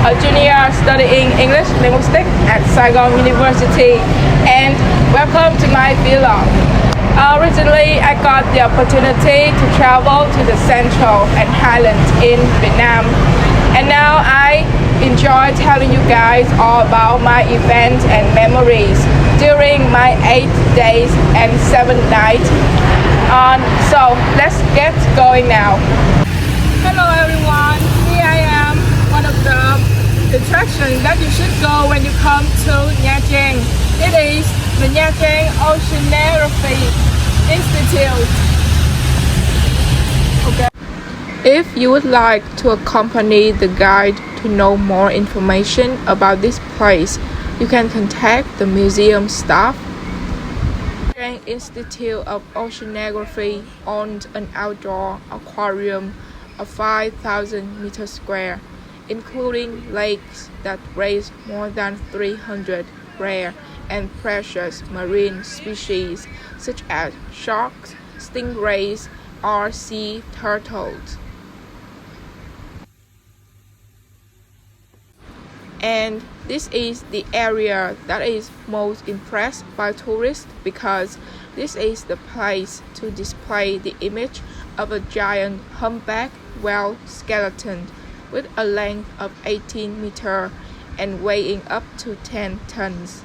a junior studying English linguistics at Saigon University, and welcome to my vlog. Recently, I got the opportunity to travel to the Central and Highlands in Vietnam, and now I enjoy telling you guys all about my events and memories during my 8 days and 7 nights. So let's get going now. Hello everyone, here I am, one of the attractions that you should go when you come to Nha Trang. It is the Nha Trang Oceanography Institute. Okay. If you would like to accompany the guide to know more information about this place, you can contact the museum staff. The Institute of Oceanography owns an outdoor aquarium of 5,000 meters square, including lakes that raise more than 300 rare and precious marine species such as sharks, stingrays, or sea turtles. And this is the area that is most impressed by tourists because this is the place to display the image of a giant humpback whale skeleton with a length of 18 meters and weighing up to 10 tons.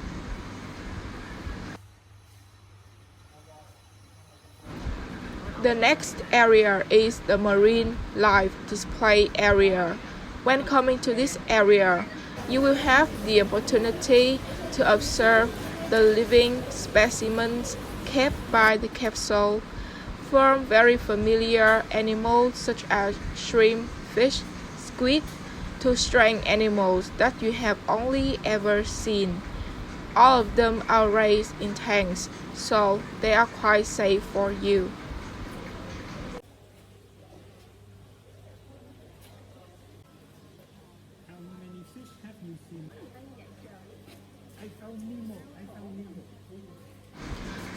The next area is the marine life display area. When coming to this area, you will have the opportunity to observe the living specimens kept by the capsule, from very familiar animals such as shrimp, fish, squid, to strange animals that you have only ever seen. All of them are raised in tanks, so they are quite safe for you.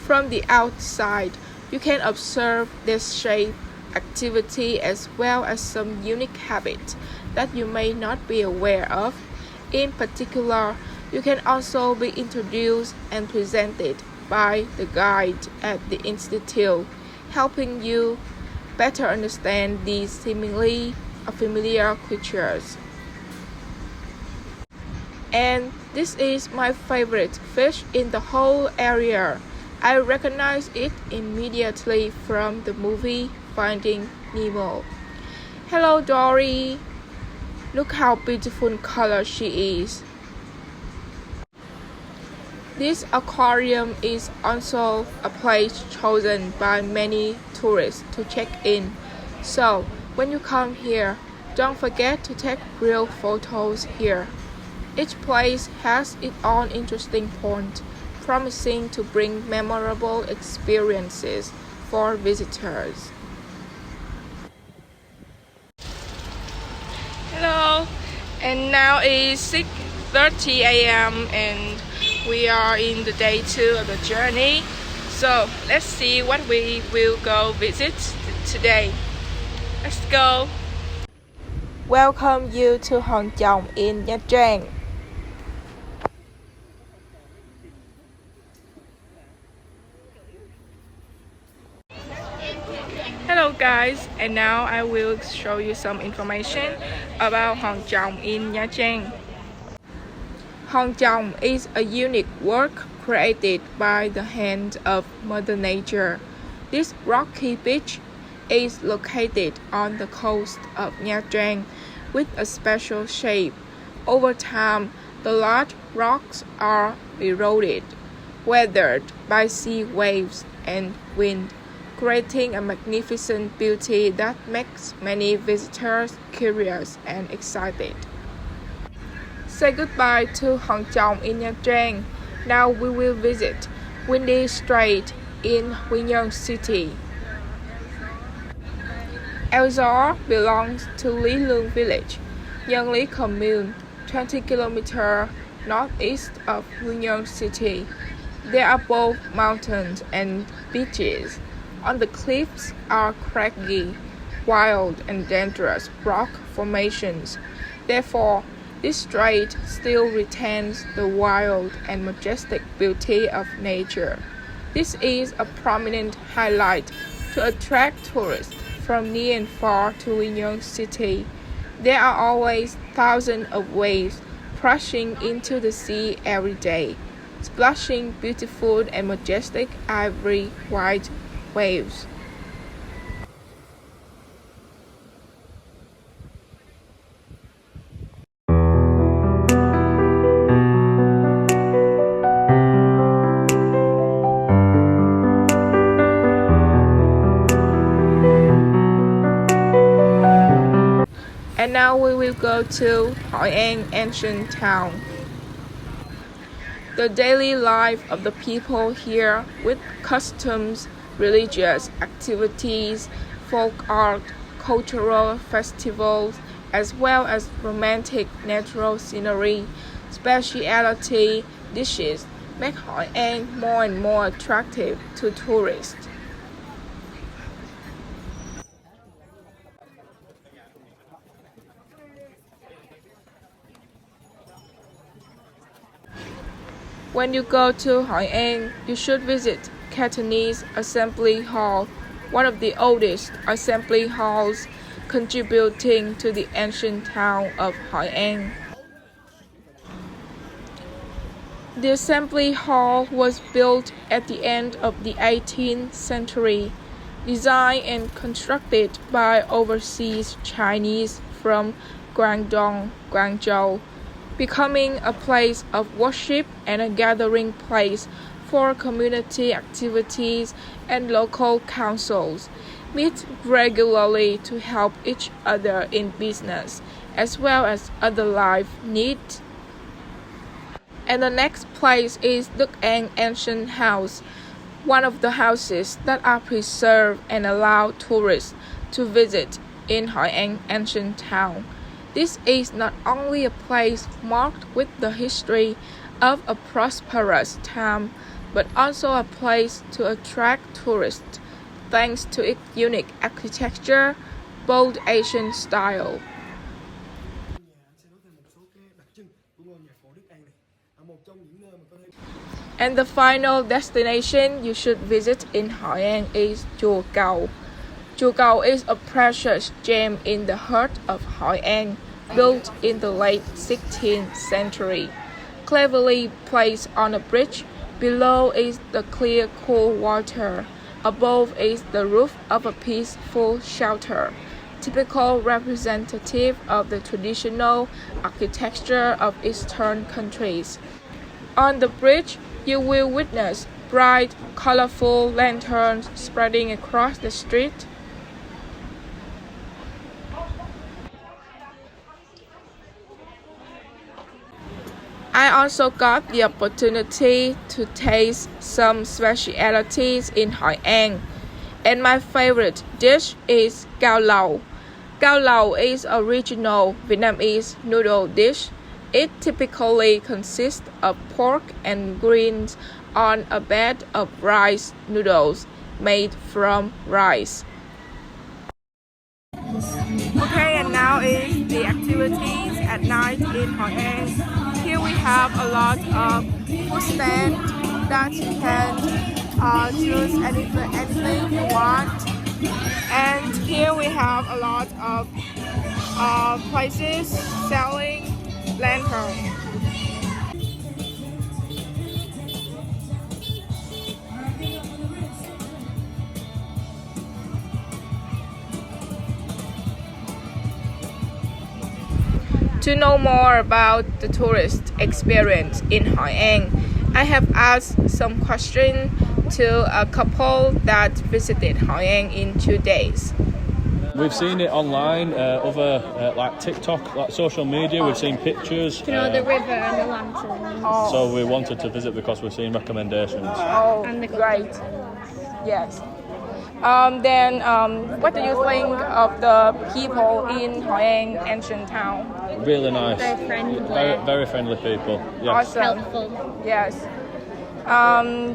From the outside, you can observe their shape, activity, as well as some unique habits that you may not be aware of. In particular, you can also be introduced and presented by the guide at the institute, helping you better understand these seemingly familiar creatures. And this is my favorite fish in the whole area. I recognize it immediately from the movie Finding Nemo. Hello Dory! Look how beautiful in color she is. This aquarium is also a place chosen by many tourists to check in. So when you come here, don't forget to take real photos here. Each place has its own interesting point, promising to bring memorable experiences for visitors. Hello, and now is 6:30 a.m. and we are in the day 2 of the journey. So let's see what we will go visit today. Let's go. Welcome you to Hòn Chồng in Nha Trang. Hello guys, and now I will show you some information about Hòn Chồng in Nha Trang. Hòn Chồng is a unique work created by the hand of Mother Nature. This rocky beach is located on the coast of Nha Trang with a special shape. Over time, the large rocks are eroded, weathered by sea waves and wind, creating a magnificent beauty that makes many visitors curious and excited. Say goodbye to Hòn Chồng in Nha Trang. Now we will visit Windy Strait in Quy Nhon City. El Gió belongs to Lý Lương Village, Nhân Lý Commune, 20 km northeast of Quy Nhon City. There are both mountains and beaches. On the cliffs are craggy, wild and dangerous rock formations. Therefore, This strait still retains the wild and majestic beauty of nature. This is a prominent highlight to attract tourists from near and far to Quy Nhon city. There are always thousands of waves crashing into the sea every day, splashing beautiful and majestic ivory white waves. And now we will go to Hoi An ancient town. The daily life of the people here, with customs, religious activities, folk art, cultural festivals, as well as romantic natural scenery, specialty dishes, make Hoi An more and more attractive to tourists. When you go to Hoi An, you should visit Cantonese Assembly Hall, one of the oldest assembly halls contributing to the ancient town of Hoi An. The Assembly Hall was built at the end of the 18th century, designed and constructed by overseas Chinese from Guangdong, Guangzhou, becoming a place of worship and a gathering place for community activities, and local councils meet regularly to help each other in business as well as other life needs. And the next place is Đức An Ancient House, one of the houses that are preserved and allow tourists to visit in Hoi An Ancient Town. This is not only a place marked with the history of a prosperous time, but also a place to attract tourists thanks to its unique architecture, bold Asian style. And the final destination you should visit in Hoi An is Chùa Cầu. Chùa Cầu is a precious gem in the heart of Hoi An, built in the late 16th century. Cleverly placed on a bridge, below is the clear cool water. Above is the roof of a peaceful shelter, typical representative of the traditional architecture of Eastern countries. On the bridge, you will witness bright, colorful lanterns spreading across the street. I also got the opportunity to taste some specialties in Hoi An, and my favorite dish is Cao Lao. Cao Lao is a regional Vietnamese noodle dish. It typically consists of pork and greens on a bed of rice noodles made from rice. Okay, and now is the activities at night in Hoi An. Here we have a lot of food stands that you can choose anything you want. And here we have a lot of places selling lanterns. To know more about the tourist experience in Hoi An, I have asked some questions to a couple that visited Hoi An in 2 days. We've seen it online, like TikTok, like social media. We've seen pictures. You know, the river and the lanterns. Oh. So we wanted to visit because we've seen recommendations. Oh, And the great. Yes. Then, what do you think of the people in Hoi An Ancient Town? Really nice. Very friendly. Very friendly people. Yes. Awesome. Helpful. Yes.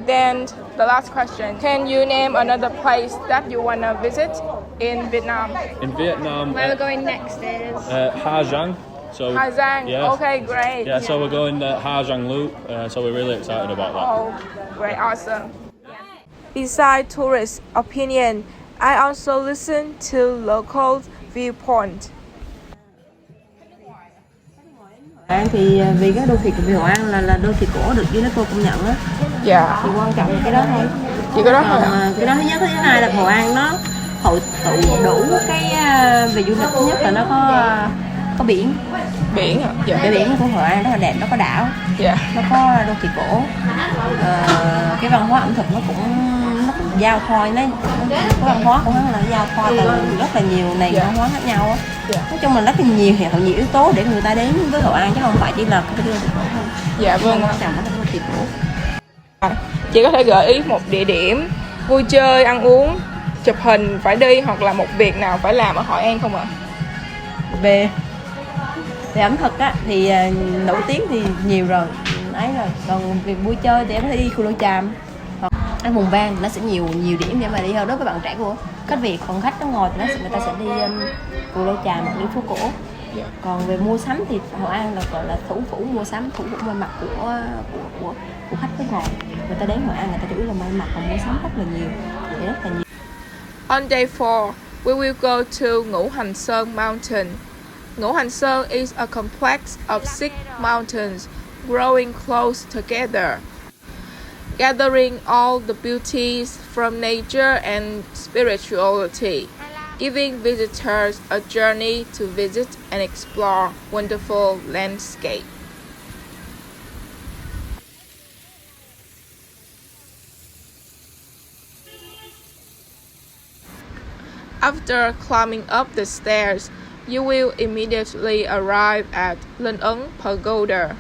Then the last question. Can you name another place that you want to visit in Vietnam? In Vietnam, Where we're going next is Ha Giang. So Hà Giang. yeah, Okay, great. yeah. So we're going Ha Giang Loop. So we're really excited about that. Oh, great, awesome. Besides tourist opinion, I also listen to local viewpoint. An thì vì cái đô thị của Hoi An là đô thị cổ được UNESCO công nhận á, Dạ. thì quan trọng là cái đó thôi. Chỉ có đó thôi ạ? Cái đó thứ nhất, thứ hai là Hoi An nó hội tụ đủ cái về du lịch. Thứ nhất là nó có biển. Biển hả? Dạ. Cái biển của Hoi An rất là đẹp, nó có đảo, Dạ. nó có đô thị cổ. Cái văn hóa ẩm thực nó cũng giao thoa, cái văn hóa của nó là giao thoa từ rất là nhiều nền văn hóa khác nhau á. Nói chung là rất là nhiều yếu tố để người ta đến với Hoi An chứ không phải chỉ là cái đô thị cổ thôi. Dạ vâng. Quan trọng là đô thị cổ. Chị có thể gợi ý một địa điểm vui chơi, ăn uống, chụp hình phải đi hoặc là một việc nào phải làm ở Hội An không ạ? Về ẩm thực á thì nổi tiếng thì nhiều rồi, ấy rồi. Còn việc vui chơi thì em có thể đi Cù Lao Chàm hoặc ở vùng ven nó sẽ nhiều điểm để mà đi hơn đối với bạn trẻ của khách Việt. Còn khách nước ngoài thì người ta sẽ đi Cù Lao Chàm, đi phố cổ. Còn về mua sắm thì Hội An là gọi là thủ phủ mua sắm, thủ phủ may mặc của khách nước ngoài. Người ta đến Hội An người ta chủ yếu là may mặc và mua sắm rất là nhiều, On day 4, we will go to Ngũ Hành Sơn Mountain. Ngũ Hành Sơn is a complex of 6 mountains growing close together, gathering all the beauties from nature and spirituality, giving visitors a journey to visit and explore wonderful landscape. After climbing up the stairs, you will immediately arrive at Linh Ấn Pagoda.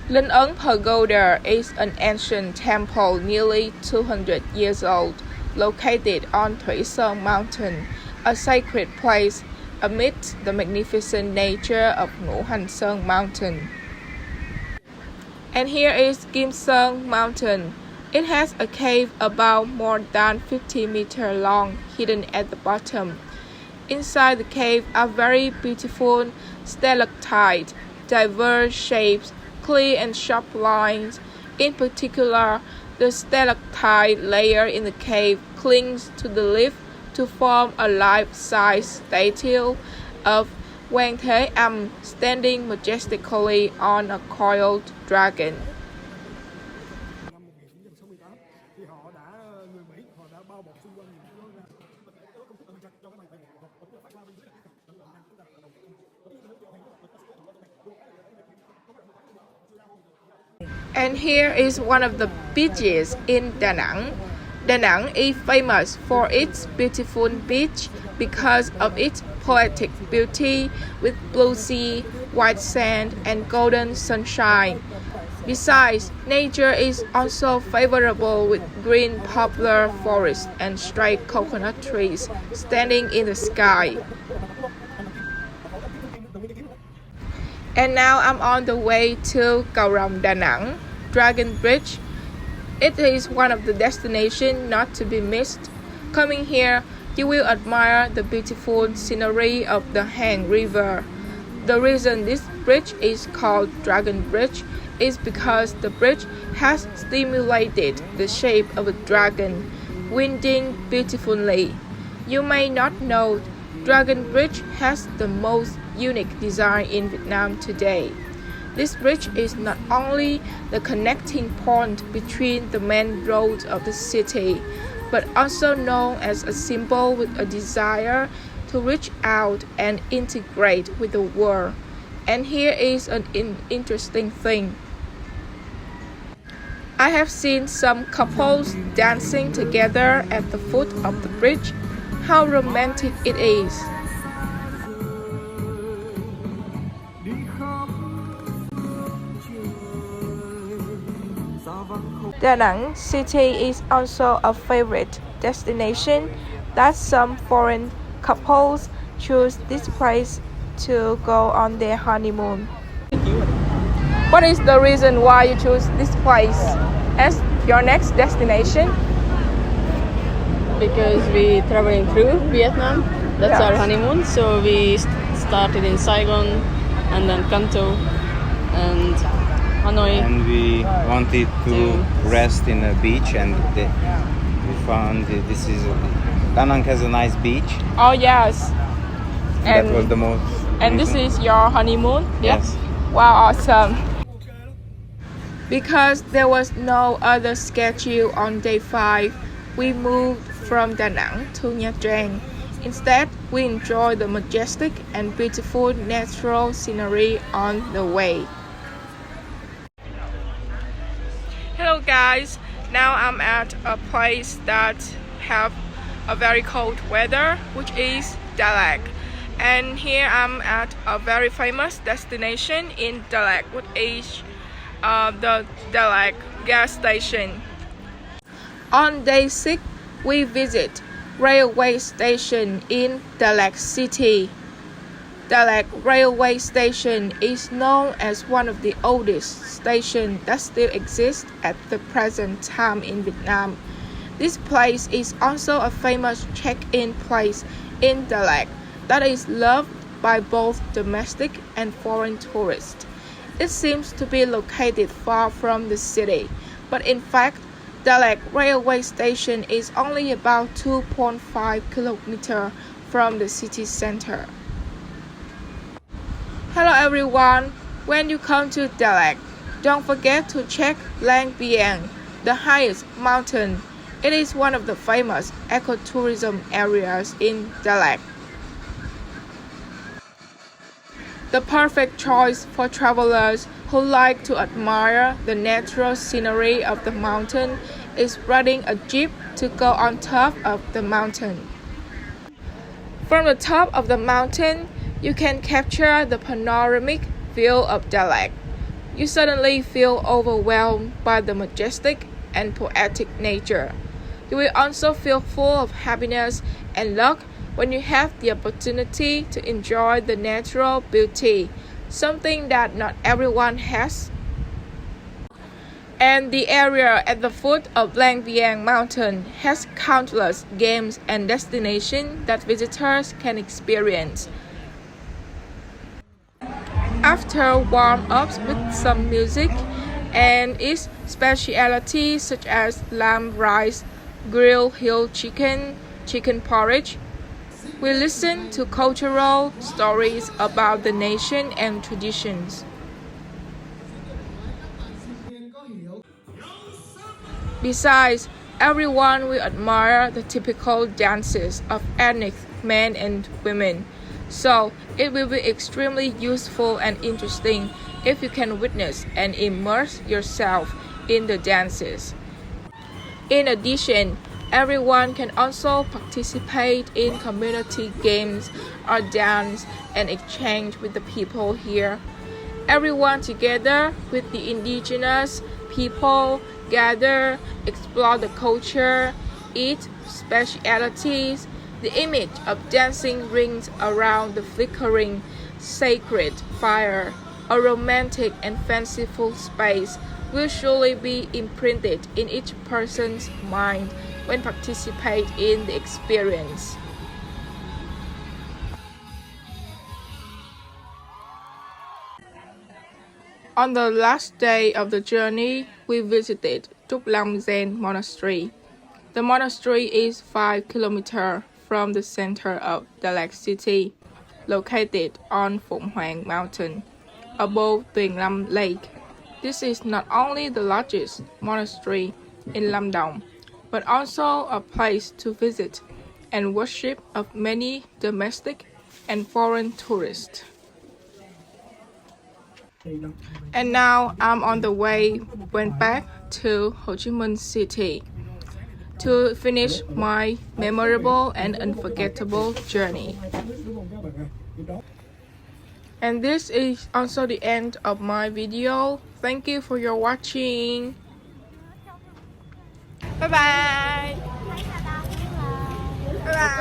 Linh Ấn Pagoda is an ancient temple nearly 200 years old, located on Thủy Sơn Mountain, a sacred place amidst the magnificent nature of Ngũ Hành Sơn Mountain. And here is Kim Sơn Mountain. It has a cave about more than 50 meters long, hidden at the bottom. Inside the cave are very beautiful stalactites, diverse shapes, clear and sharp lines. In particular, the stalactite layer in the cave clings to the lip to form a life-size statue of Quan Thế Âm standing majestically on a coiled dragon. And here is one of the beaches in Da Nang. Da Nang is famous for its beautiful beach because of its poetic beauty with blue sea, white sand, and golden sunshine. Besides, nature is also favorable with green poplar forest and straight coconut trees standing in the sky. And now I'm on the way to Cầu Rồng Da Nang Dragon Bridge. It is one of the destinations not to be missed. Coming here, you will admire the beautiful scenery of the Han River. The reason this bridge is called Dragon Bridge is because the bridge has simulated the shape of a dragon, winding beautifully. You may not know, Dragon Bridge has the most unique design in Vietnam today. This bridge is not only the connecting point between the main roads of the city, but also known as a symbol with a desire to reach out and integrate with the world. And here is an interesting thing. I have seen some couples dancing together at the foot of the bridge. How romantic it is! Da Nang city is also a favorite destination that some foreign couples choose this place to go on their honeymoon. What is the reason why you choose this place as your next destination? Because we traveling through Vietnam That's Yeah. our honeymoon. So we started in Saigon, and then Kanto, and Hanoi. And we wanted to To- rest in a beach, and we found this is Da Nang has a nice beach. Oh yes. That was the most. And this reason. is your honeymoon? Yeah? Yes. Wow, awesome. Because there was no other schedule on day 5, we moved from Da Nang to Nha Trang. Instead, we enjoyed the majestic and beautiful natural scenery on the way. Hello guys, now I'm at a place that have a very cold weather, which is Dalag. And here I'm at a very famous destination in Dalag, which is the Dalag gas station. On day 6, we visit railway station in Dalag City. Dalag railway station is known as one of the oldest stations that still exists at the present time in Vietnam. This place is also a famous check-in place in Dalag that is loved by both domestic and foreign tourists. It seems to be located far from the city, but in fact, Dalag railway station is only about 2.5 kilometers from the city center. Hello everyone, when you come to Dalag, don't forget to check Lang Biang, the highest mountain. It is one of the famous ecotourism areas in Dalag. The perfect choice for travelers who like to admire the natural scenery of the mountain is riding a jeep to go on top of the mountain. From the top of the mountain, you can capture the panoramic view of Dalag. You suddenly feel overwhelmed by the majestic and poetic nature. You will also feel full of happiness and luck when you have the opportunity to enjoy the natural beauty, something that not everyone has. And the area at the foot of Lang Biang mountain has countless games and destinations that visitors can experience. After warm-ups with some music and its specialties such as lamb rice, grilled hill chicken, chicken porridge, we listen to cultural stories about the nation and traditions. Besides, everyone will admire the typical dances of ethnic men and women. So, it will be extremely useful and interesting if you can witness and immerse yourself in the dances. In addition, everyone can also participate in community games or dance and exchange with the people here. Everyone together with the indigenous people gather, explore the culture, eat specialities. The image of dancing rings around the flickering sacred fire, a romantic and fanciful space, will surely be imprinted in each person's mind when participate in the experience. On the last day of the journey, we visited Trúc Lâm Zen Monastery. The monastery is 5 kilometers from the center of Dalag City, located on Phụng Hoàng Mountain, above Tuyền Lâm Lake. This is not only the largest monastery in Lâm Đồng, but also a place to visit and worship of many domestic and foreign tourists. And now I'm on the way went back to Ho Chi Minh City to finish my memorable and unforgettable journey. And this is also the end of my video. Thank you for your watching. Bye bye. Bye bye.